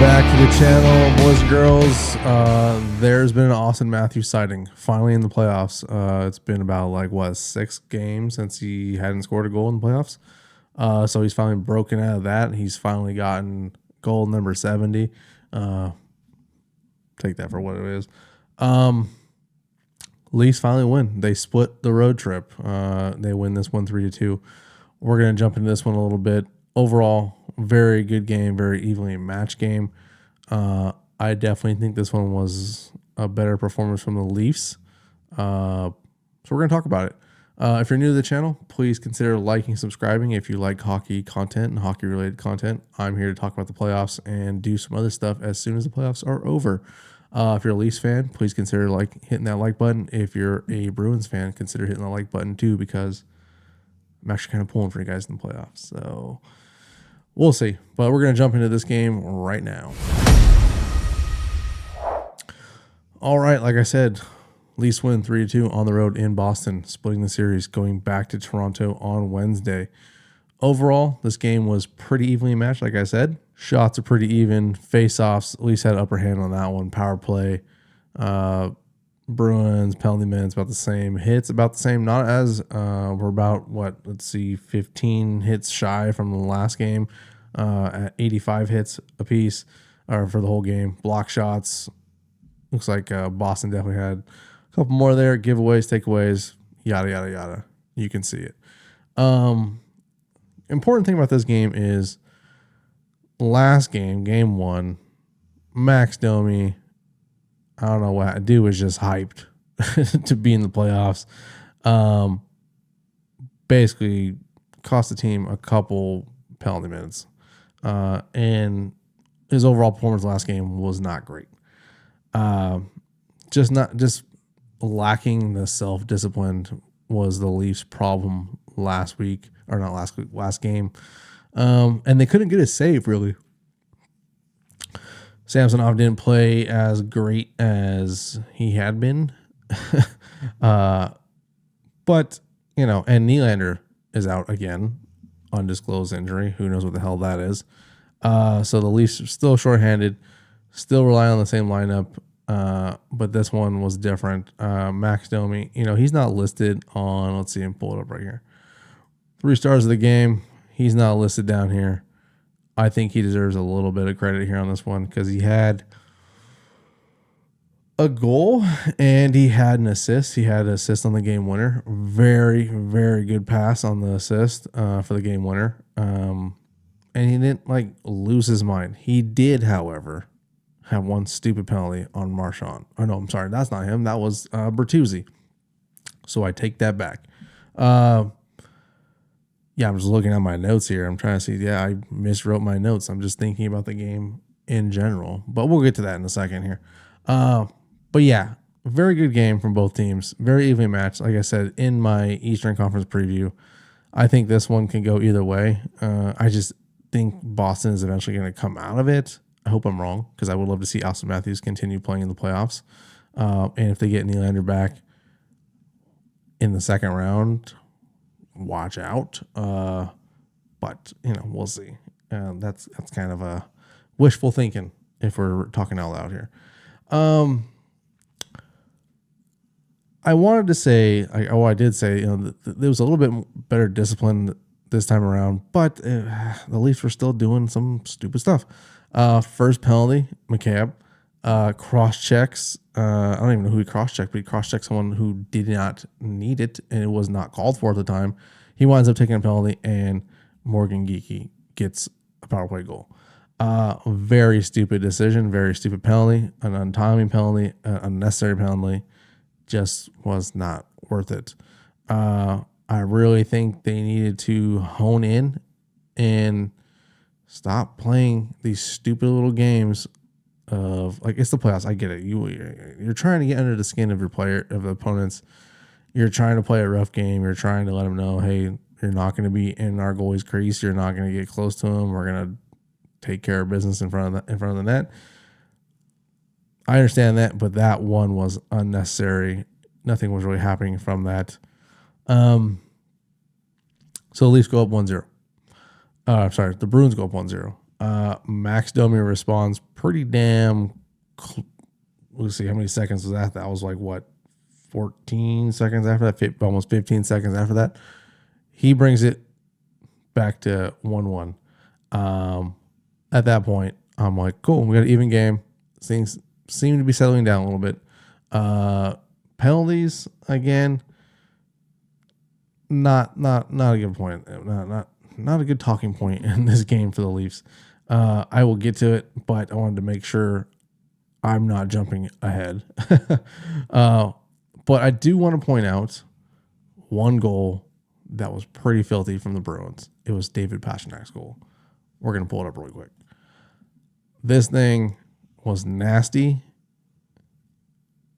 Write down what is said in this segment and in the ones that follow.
back to the channel, boys and girls. There's been an Auston Matthews sighting finally in the playoffs. It's been about 6 games since he hadn't scored a goal in the playoffs. So he's finally broken out of that. He's finally gotten goal number 70. Take that for what it is. Leafs finally win. They split the road trip. They win this one 3-2. We're gonna jump into this one a little bit. Overall, very good game, very evenly matched game. I definitely think this one was a better performance from the Leafs. So we're going to talk about it. If you're new to the channel, please consider liking, subscribing. If you like hockey content and hockey-related content, I'm here to talk about the playoffs and do some other stuff as soon as the playoffs are over. If you're a Leafs fan, please consider hitting that like button. If you're a Bruins fan, consider hitting the like button too, because I'm actually kind of pulling for you guys in the playoffs. So we'll see. But we're going to jump into this game right now. All right, like I said, Leafs win 3-2 on the road in Boston, splitting the series, going back to Toronto on Wednesday. Overall, this game was pretty evenly matched, like I said. Shots are pretty even. Face-offs, at least had upper hand on that one. Power play, Bruins, penalty minutes about the same. Hits about the same. Not as, we're about, 15 hits shy from the last game at 85 hits apiece for the whole game. Block shots. Looks like Boston definitely had a couple more there. Giveaways, takeaways, yada, yada, yada. You can see it. Important thing about this game is last game, game 1, Max Domi, I don't know what, dude was just hyped to be in the playoffs. Basically cost the team a couple penalty minutes. And his overall performance last game was not great. Just lacking the self-discipline was the Leafs' problem last game. And they couldn't get a save, really. Samsonov didn't play as great as he had been. But, and Nylander is out again, undisclosed injury. Who knows what the hell that is. So the Leafs are still shorthanded, still relying on the same lineup. But this one was different. Max Domi, he's not listed on, let's see him pull it up right here. 3 stars of the game. He's not listed down here. I think he deserves a little bit of credit here on this one because he had a goal and he had an assist. He had an assist on the game winner. Very, very good pass on the assist for the game winner. And he didn't lose his mind. He did, however, have one stupid penalty on Marchand. Oh, no, I'm sorry. That's not him. That was Bertuzzi. So I take that back. Yeah, I'm just looking at my notes here. I'm trying to see. Yeah, I miswrote my notes. I'm just thinking about the game in general. But we'll get to that in a second here. But yeah, very good game from both teams. Very evenly matched. Like I said, in my Eastern Conference preview, I think this one can go either way. I just think Boston is eventually going to come out of it. I hope I'm wrong because I would love to see Auston Matthews continue playing in the playoffs. And if they get Nylander back in the second round, watch out. But we'll see. That's kind of a wishful thinking if we're talking out loud here. I wanted to say, I did say, there was a little bit better discipline this time around, but the Leafs were still doing some stupid stuff. First penalty, McCabe, cross checks. I don't even know who he cross checked, but he cross checked someone who did not need it, and it was not called for at the time. He winds up taking a penalty, and Morgan Geekie gets a power play goal. Very stupid decision, very stupid penalty, an untimely penalty, an unnecessary penalty. Just was not worth it. I really think they needed to hone in and stop playing these stupid little games of it's the playoffs. I get it. You're trying to get under the skin of your player, of the opponents. You're trying to play a rough game. You're trying to let them know, hey, you're not going to be in our goalie's crease. You're not going to get close to him. We're going to take care of business in front of the net. I understand that, but that one was unnecessary. Nothing was really happening from that. So the Leafs go up 1-0. The Bruins go up 1-0. Max Domi responds pretty damn. Let's see how many seconds was that. That was like what, 14 seconds after that, almost 15 seconds after that. He brings it back to 1-1. At that point, I'm like, cool, we got an even game. Things seem to be settling down a little bit. Penalties again, not a good point. Not a good talking point in this game for the Leafs. I will get to it, but I wanted to make sure I'm not jumping ahead. But I do want to point out one goal that was pretty filthy from the Bruins. It was David Pasternak's goal. We're going to pull it up really quick. This thing was nasty.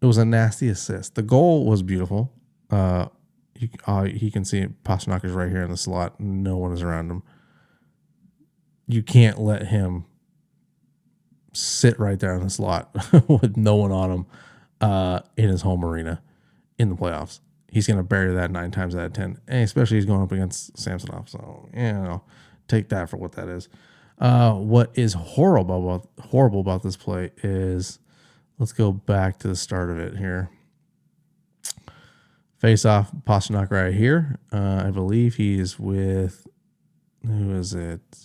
It was a nasty assist. The goal was beautiful. He can see Pasternak is right here in the slot. No one is around him. You can't let him sit right there in the slot with no one on him in his home arena in the playoffs. He's going to bury that 9 times out of 10, and especially he's going up against Samsonov. So, take that for what that is. What is horrible about this play is, let's go back to the start of it here. Face off, Pasternak right here. I believe he's with, who is it?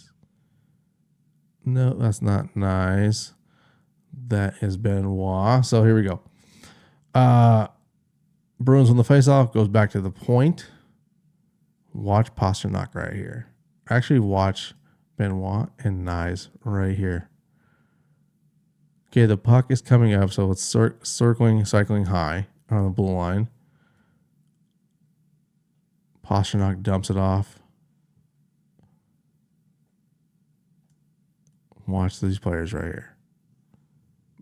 No, that's not nice. That is Benoit. So here we go. Bruins on the face-off, goes back to the point. Watch Pasternak right here. Actually, watch Benoit and Nyes right here. Okay, the puck is coming up, so it's cycling high on the blue line. Pasternak dumps it off. Watch these players right here.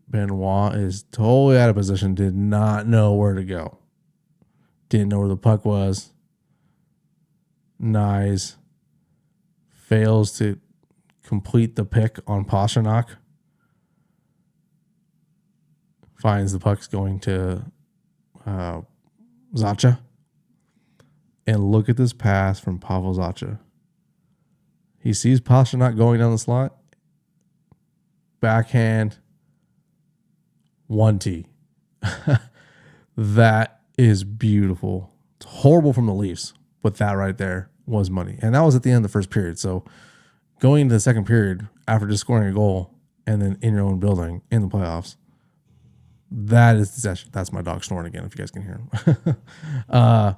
Benoit is totally out of position, did not know where to go. Didn't know where the puck was. Nyes fails to complete the pick on Pasternak. Finds the puck's going to Zacha. And look at this pass from Pavel Zacha. He sees Pasternak going down the slot. Backhand. 1T. That is beautiful. It's horrible from the Leafs, but that right there was money. And that was at the end of the first period. So going into the second period, after just scoring a goal and then in your own building in the playoffs, that's my dog snoring again, if you guys can hear him.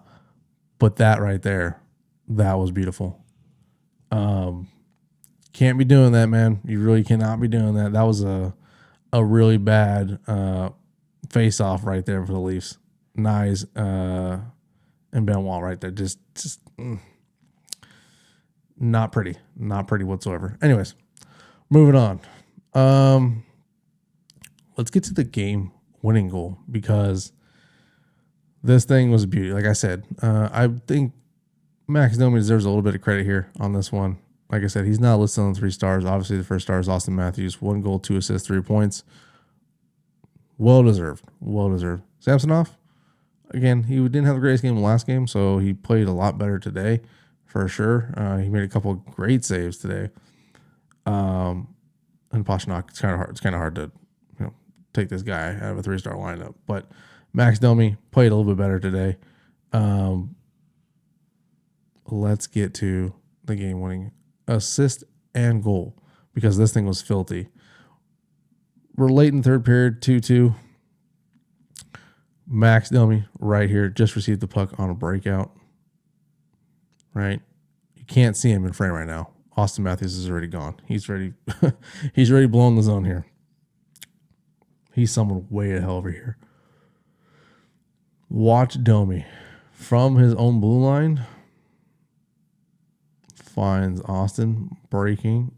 But that right there, that was beautiful. Can't be doing that, man. You really cannot be doing that. That was a really bad face-off right there for the Leafs. Nyes and Benoit right there. Just not pretty. Not pretty whatsoever. Anyways, moving on. Let's get to the game-winning goal, because this thing was a beauty. Like I said, I think Max Domi deserves a little bit of credit here on this one. Like I said, he's not listed on 3 stars. Obviously, the first star is Auston Matthews. 1 goal, 2 assists, 3 points. Well deserved. Well deserved. Samsonov, again, he didn't have the greatest game last game, so he played a lot better today for sure. He made a couple of great saves today. And Pasternak, it's kind of hard to take this guy out of a 3-star lineup. But Max Domi played a little bit better today. Let's get to the game-winning assist and goal, because this thing was filthy. We're late in third period, 2-2. Max Domi right here just received the puck on a breakout. Right? You can't see him in frame right now. Auston Matthews is already gone. He's ready. He's already blown the zone here. He's someone way the hell over here. Watch Domi from his own blue line. Finds Austin breaking.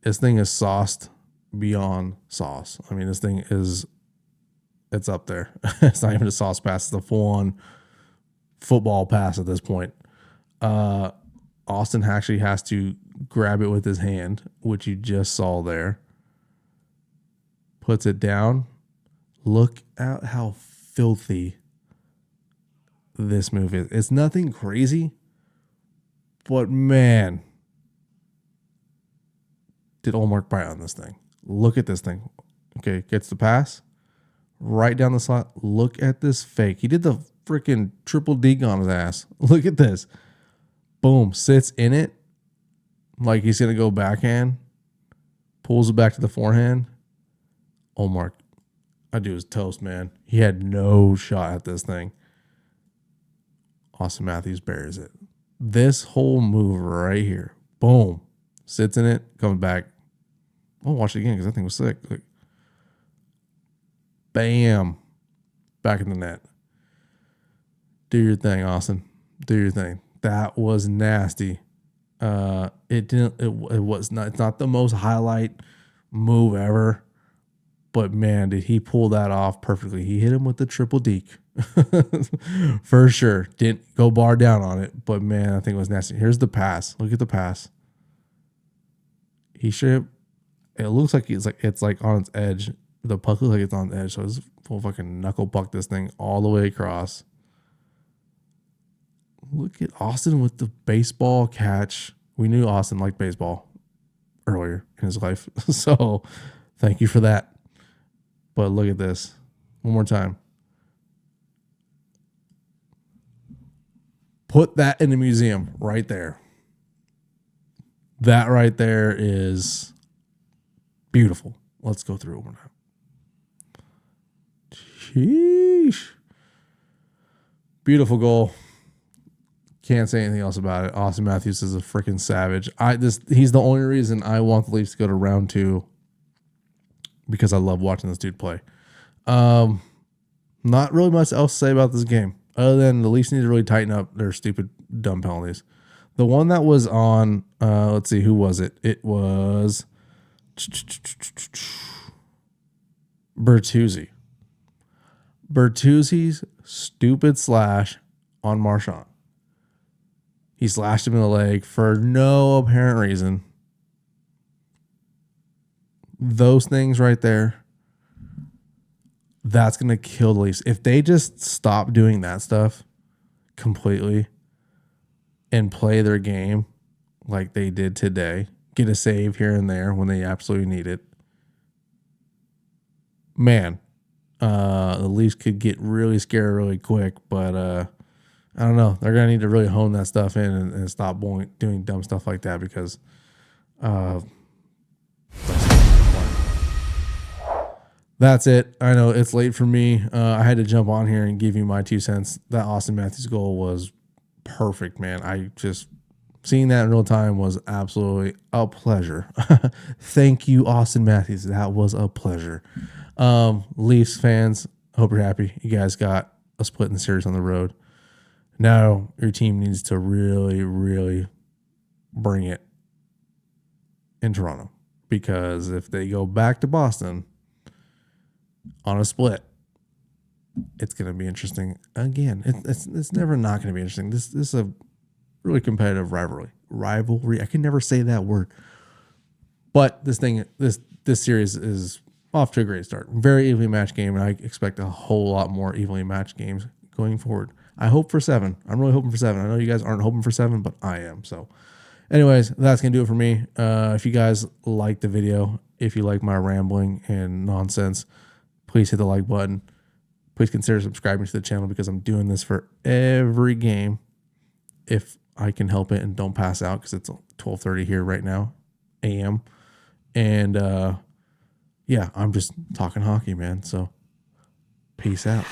This thing is sauced beyond sauce. I mean, this thing is, it's up there. It's not even a sauce pass. It's a full-on football pass at this point. Austin actually has to grab it with his hand, which you just saw there. Puts it down. Look at how filthy this move is. It's nothing crazy, but man, did Ullmark bite on this thing? Look at this thing. Okay, gets the pass. Right down the slot. Look at this fake. He did the freaking triple deke on his ass. Look at this. Boom. Sits in it. Like he's going to go backhand. Pulls it back to the forehand. Ullmark. I do his toast, man. He had no shot at this thing. Auston Matthews buries it. This whole move right here. Boom. Sits in it. Comes back. I'll watch it again because that thing was sick. Like, bam. Back in the net. Do your thing, Austin. Do your thing. That was nasty. It's not the most highlight move ever. But man, did he pull that off perfectly. He hit him with the triple deke. For sure. Didn't go bar down on it. But man, I think it was nasty. Here's the pass. Look at the pass. He should. It looks like it's like on its edge. The puck looks like it's on the edge. So it's full fucking knuckle puck this thing all the way across. Look at Austin with the baseball catch. We knew Austin liked baseball earlier in his life. So thank you for that. But look at this. One more time. Put that in the museum right there. That right there is beautiful. Let's go through it one more time. Sheesh. Beautiful goal. Can't say anything else about it. Auston Matthews is a freaking savage. He's the only reason I want the Leafs to go to round 2 because I love watching this dude play. Not really much else to say about this game other than the Leafs need to really tighten up their stupid, dumb penalties. The one that was on, let's see, who was it? It was Bertuzzi. Bertuzzi's stupid slash on Marchand. He slashed him in the leg for no apparent reason. Those things right there, that's going to kill the Leafs. If they just stop doing that stuff completely and play their game like they did today, get a save here and there when they absolutely need it, man, the Leafs could get really scared really quick. But I don't know. They're going to need to really hone that stuff in and stop doing dumb stuff like that because that's it. I know it's late for me. I had to jump on here and give you my 2 cents. That Auston Matthews goal was perfect, man. I just seeing that in real time was absolutely a pleasure. Thank you, Auston Matthews. That was a pleasure. Leafs fans, hope you're happy. You guys got a split in the series on the road. Now your team needs to really, really bring it in Toronto because if they go back to Boston on a split, it's going to be interesting again. It's never not going to be interesting. This is a really competitive rivalry. I can never say that word, but this series is off to a great start. Very evenly matched game, and I expect a whole lot more evenly matched games going forward. I hope for 7. I'm really hoping for 7. I know you guys aren't hoping for 7, but I am. So anyways, that's going to do it for me. If you guys like the video, if you like my rambling and nonsense, please hit the like button. Please consider subscribing to the channel because I'm doing this for every game if I can help it and don't pass out because it's 12:30 here right now, a.m. And yeah, I'm just talking hockey, man. So peace out.